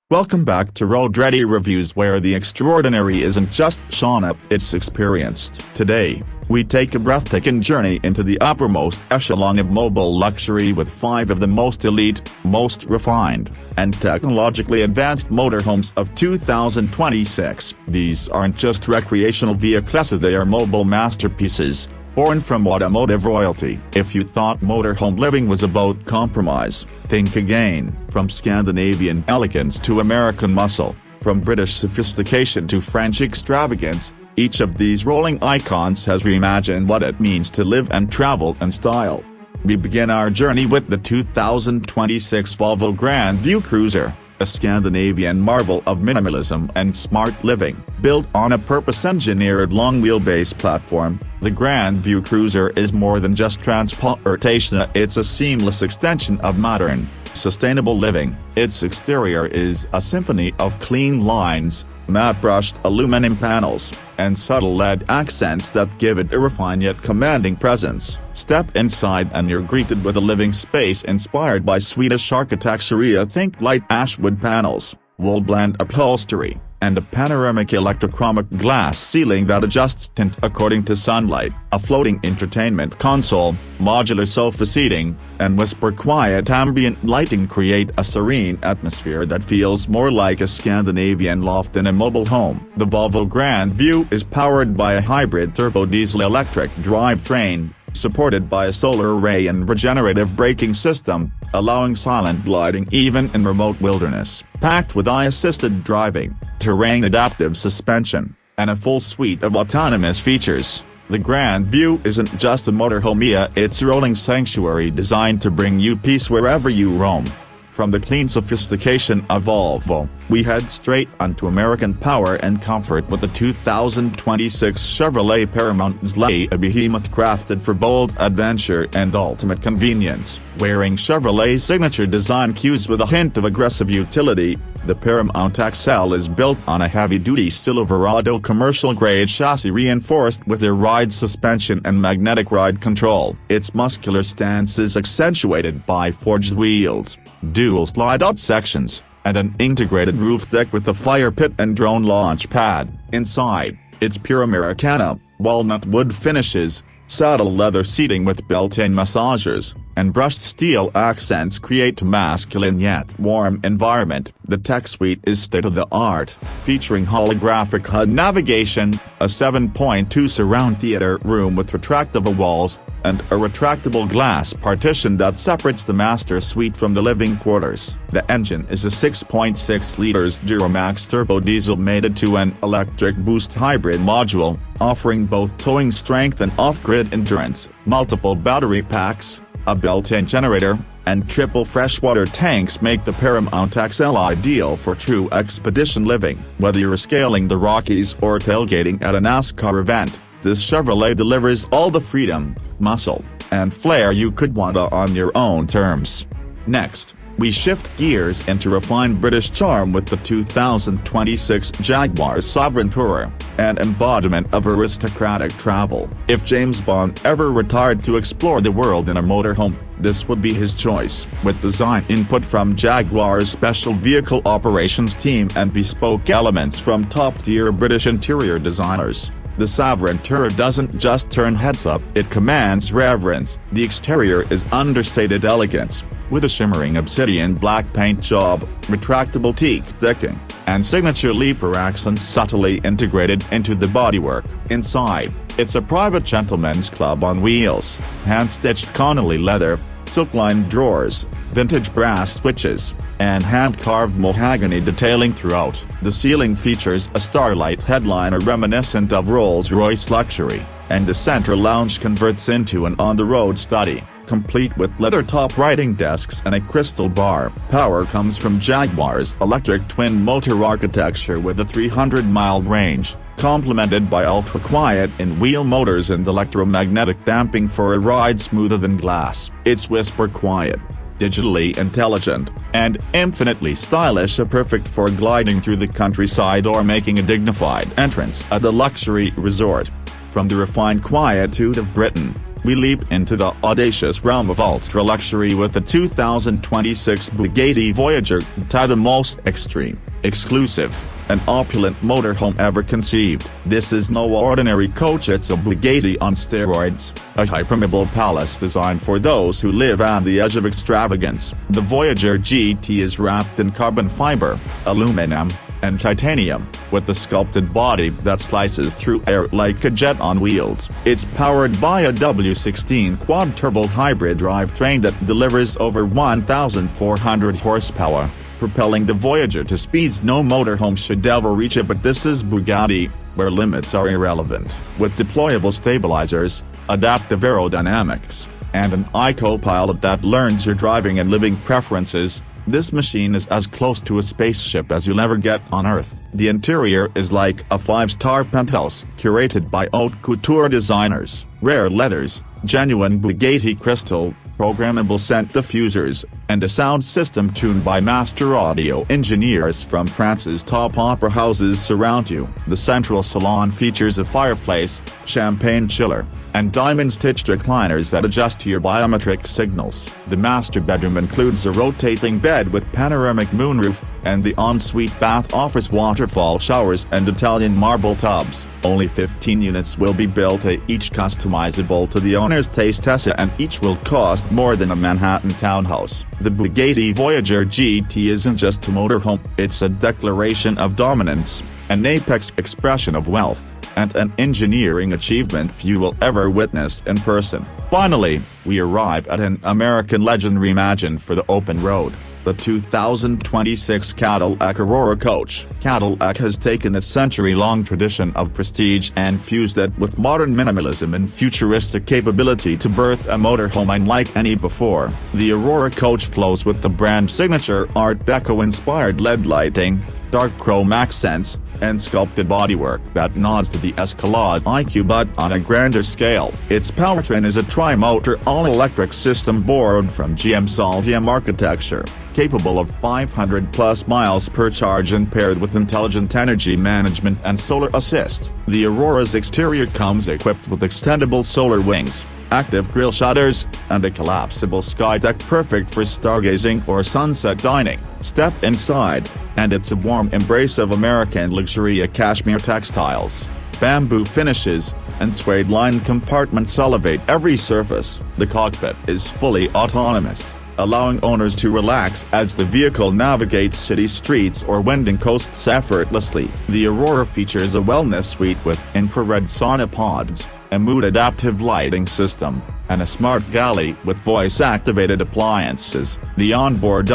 Welcome back to Road Ready Reviews, where the extraordinary isn't just shown up, it's experienced. Today, we take a breathtaking journey into the uppermost echelon of mobile luxury with 5 of the most elite, most refined, and technologically advanced motorhomes of 2026. These aren't just recreational vehicles, they are mobile masterpieces, born from automotive royalty. If you thought motorhome living was about compromise, think again. From Scandinavian elegance to American muscle, from British sophistication to French extravagance, each of these rolling icons has reimagined what it means to live and travel in style. We begin our journey with the 2026 Volvo GrandView Cruiser, a Scandinavian marvel of minimalism and smart living. Built on a purpose-engineered long-wheelbase platform, the GrandView Cruiser is more than just transportation, it's a seamless extension of modern, sustainable living. Its exterior is a symphony of clean lines, matte-brushed aluminum panels, and subtle LED accents that give it a refined yet commanding presence. Step inside and you're greeted with a living space inspired by Swedish architecture. Think light ashwood panels, wool-blend upholstery, and a panoramic electrochromic glass ceiling that adjusts tint according to sunlight. A floating entertainment console, modular sofa seating, and whisper-quiet ambient lighting create a serene atmosphere that feels more like a Scandinavian loft than a mobile home. The Volvo GrandView is powered by a hybrid turbo-diesel-electric drivetrain, supported by a solar array and regenerative braking system, allowing silent gliding even in remote wilderness. Packed with eye-assisted driving, terrain adaptive suspension, and a full suite of autonomous features, the GrandView isn't just a motorhome, it's a rolling sanctuary designed to bring you peace wherever you roam. From the clean sophistication of Volvo, we head straight onto American power and comfort with the 2026 Chevrolet Paramount XL, a behemoth crafted for bold adventure and ultimate convenience. Wearing Chevrolet's signature design cues with a hint of aggressive utility, the Paramount XL is built on a heavy-duty Silverado commercial-grade chassis reinforced with a ride suspension and magnetic ride control. Its muscular stance is accentuated by forged wheels, dual slide-out sections, and an integrated roof deck with a fire pit and drone launch pad. Inside, it's pure Americana, walnut wood finishes, saddle leather seating with built-in massagers, and brushed steel accents create a masculine yet warm environment. The tech suite is state-of-the-art, featuring holographic HUD navigation, a 7.2 surround theater room with retractable walls, and a retractable glass partition that separates the master suite from the living quarters. The engine is a 6.6 liters Duramax turbo diesel mated to an electric boost hybrid module, offering both towing strength and off-grid endurance. Multiple battery packs, a built-in generator, and triple freshwater tanks make the Paramount XL ideal for true expedition living. Whether you're scaling the Rockies or tailgating at a NASCAR event, this Chevrolet delivers all the freedom, muscle, and flair you could want on your own terms. Next, we shift gears into refined British charm with the 2026 Jaguar Soveran Tourer, an embodiment of aristocratic travel. If James Bond ever retired to explore the world in a motorhome, this would be his choice. With design input from Jaguar's special vehicle operations team and bespoke elements from top-tier British interior designers, the Soveran Tourer doesn't just turn heads up, it commands reverence. The exterior is understated elegance, with a shimmering obsidian black paint job, retractable teak decking, and signature leaper accents subtly integrated into the bodywork. Inside, it's a private gentleman's club on wheels, hand-stitched Connolly leather, silk-lined drawers, vintage brass switches, and hand-carved mahogany detailing throughout. The ceiling features a starlight headliner reminiscent of Rolls-Royce luxury, and the center lounge converts into an on-the-road study, complete with leather-top writing desks and a crystal bar. Power comes from Jaguar's electric twin-motor architecture with a 300-mile range, complemented by ultra-quiet in-wheel motors and electromagnetic damping for a ride smoother than glass. It's whisper-quiet, digitally intelligent, and infinitely stylish, perfect for gliding through the countryside or making a dignified entrance at a luxury resort. From the refined quietude of Britain, we leap into the audacious realm of ultra-luxury with the 2026 Bugatti Voyager, the most extreme, exclusive, and opulent motorhome ever conceived. This is no ordinary coach, it's a Bugatti on steroids, a hypermobile palace designed for those who live on the edge of extravagance. The Voyager GT is wrapped in carbon fiber, aluminum, and titanium, with a sculpted body that slices through air like a jet on wheels. It's powered by a W16 quad-turbo hybrid drivetrain that delivers over 1,400 horsepower, propelling the Voyager to speeds no motorhome should ever reach it. But this is Bugatti, where limits are irrelevant. With deployable stabilizers, adaptive aerodynamics, and an iCo-pilot that learns your driving and living preferences, this machine is as close to a spaceship as you'll ever get on Earth. The interior is like a 5-star penthouse, curated by haute couture designers, rare leathers, genuine Bugatti crystal, programmable scent diffusers, and a sound system tuned by master audio engineers from France's top opera houses surround you. The central salon features a fireplace, champagne chiller, and diamond-stitched recliners that adjust to your biometric signals. The master bedroom includes a rotating bed with panoramic moonroof, and the ensuite bath offers waterfall showers and Italian marble tubs. Only 15 units will be built, each customizable to the owner's taste, and each will cost more than a Manhattan townhouse. The Bugatti Voyager GT isn't just a motorhome, it's a declaration of dominance, an apex expression of wealth, and an engineering achievement few will ever witness in person. Finally, we arrive at an American legend reimagined for the open road, the 2026 Cadillac Aurora coach. Cadillac has taken a century-long tradition of prestige and fused it with modern minimalism and futuristic capability to birth a motorhome unlike any before. The Aurora coach flows with the brand signature Art Deco-inspired LED lighting, dark chrome accents, and sculpted bodywork that nods to the Escalade IQ but on a grander scale. Its powertrain is a tri-motor all-electric system borrowed from GM's Altium architecture, capable of 500+ miles per charge and paired with intelligent energy management and solar assist. The Aurora's exterior comes equipped with extendable solar wings, active grille shutters, and a collapsible skydeck perfect for stargazing or sunset dining. Step inside, and it's a warm embrace of American luxury. Cashmere textiles, bamboo finishes, and suede-lined compartments elevate every surface. The cockpit is fully autonomous, allowing owners to relax as the vehicle navigates city streets or winding coasts effortlessly. The Aurora features a wellness suite with infrared sauna pods, a mood-adaptive lighting system, and a smart galley with voice-activated appliances. The onboard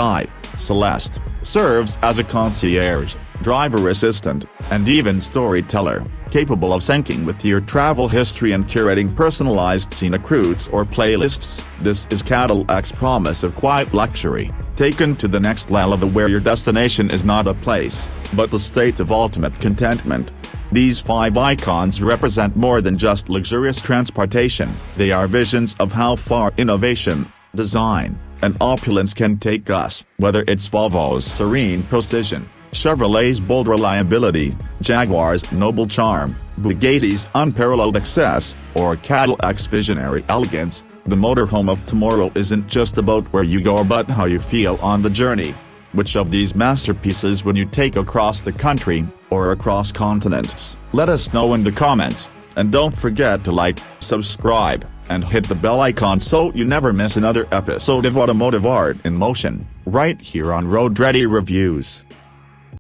Celeste serves as a concierge, driver assistant, and even storyteller, capable of syncing with your travel history and curating personalized scenic routes or playlists. This is Cadillac's promise of quiet luxury, taken to the next level, where your destination is not a place, but a state of ultimate contentment. These 5 icons represent more than just luxurious transportation. They are visions of how far innovation, design, and opulence can take us. Whether it's Volvo's serene precision, Chevrolet's bold reliability, Jaguar's noble charm, Bugatti's unparalleled access, or Cadillac's visionary elegance, the motorhome of tomorrow isn't just about where you go but how you feel on the journey. Which of these masterpieces would you take across the country, or across continents? Let us know in the comments, and don't forget to like, subscribe, and hit the bell icon so you never miss another episode of Automotive Art in Motion, right here on Road Ready Reviews.